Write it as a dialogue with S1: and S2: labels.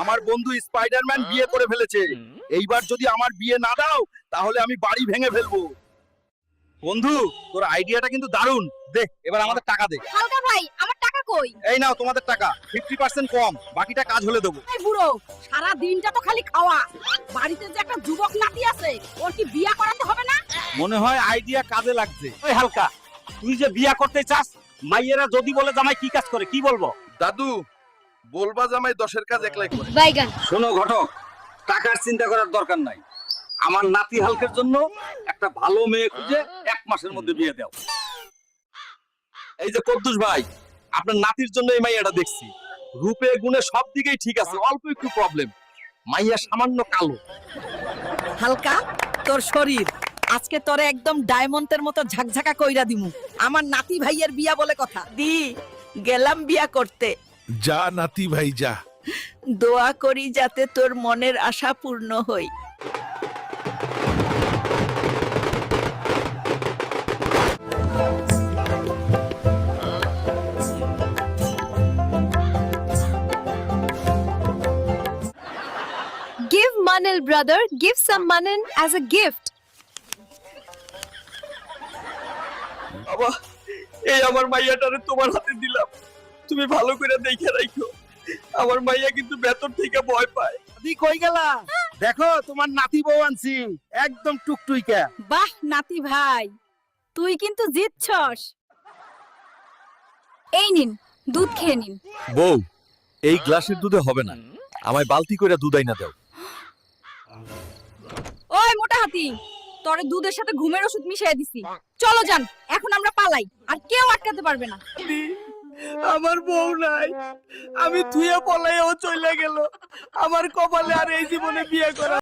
S1: আমার বন্ধু স্পাইডারম্যান বিয়ে করে ফেলেছে। এইবার যদি আমার বিয়ে না দাও তাহলে আমি বাড়ি ভেঙে ফেলবো। বন্ধু, তোর আইডিয়াটা কিন্তু দারুণ। দে, এবার আমাদের টাকা দে।
S2: হালকা ভাই, আমার টাকা কই?
S1: এই নাও তোমাদের টাকা, 50% কম, বাকিটা কাজ হলে দেবো।
S2: এই বুড়ো, সারা দিনটা তো খালি খাওয়া। বাড়িতে যে একটা যুবক নাতি আছে, ওর কি বিয়া করাতে হবে না?
S1: মনে হয় আইডিয়া কাজে লাগছে।
S3: ওই হালকা, তুই যে বিয়া করতে চাস, মাইয়েরা যদি বলে জামাই কি কাজ করে কি বলবো?
S1: দাদু, বলবা জামাই 10-এর কাজ একলাই করে।
S2: বাইগান।
S3: শোনো ঘটক, টাকার চিন্তা করার দরকার নাই। আমার নাতি হালকের জন্য একটা ভালো মেয়ে খুঁজে 1 মাসের মধ্যে বিয়ে দাও।
S1: এই যে কদ্দুস ভাই, আপনার নাতির জন্য এই মাইয়াটা দেখছি। রূপে গুণে সব দিকেই ঠিক আছে, অল্প একটু প্রবলেম। মাইয়া সামান্য কালো।
S4: হালকা, তোর শরীর আজকে তোরে একদম ডায়মন্ডের মতো ঝাকঝাকা কইরা দিমু। আমার নাতি ভাইয়ের বিয়া বলে কথা। দি গেলাম বিয়া করতে।
S5: যা নাতি ভাই যা।
S4: দোয়া করি যাতে তোর মনের আশা পূর্ণ হয়।
S2: Give Manil brother, give some Manin as a gift.
S1: বাবা, এই আমার মাইয়াটারে তোমার হাতে দিলাম, তুমি ভালো করে দেখে রাখো। আমার মাইয়া কিন্তু ভেতর থেকে ভয় পায়। দি কই গেলা? দেখো তোমার নাতি বউ আনছি, একদম টুকটুইকা।
S2: বাহ নাতি ভাই, তুই কিন্তু জিতছস। এই নিন, দুধ খেয়ে নিন।
S1: বউ, এই গ্লাসের দুধে হবে না, আমায় বালতি করে দুধ আইনা দাও।
S2: ওই মোটা হাতি, তোরে দুধের সাথে ঘুমের ওষুধ মিশিয়ে দিছি। চলো যান, এখন আমরা পালাই, আর কেউ আটকাতে পারবে না।
S4: আমার বউ নাই, আমি থুয়ে পলাইও চলে গেল। আমার কপালে আর এই জীবনে বিয়ে করা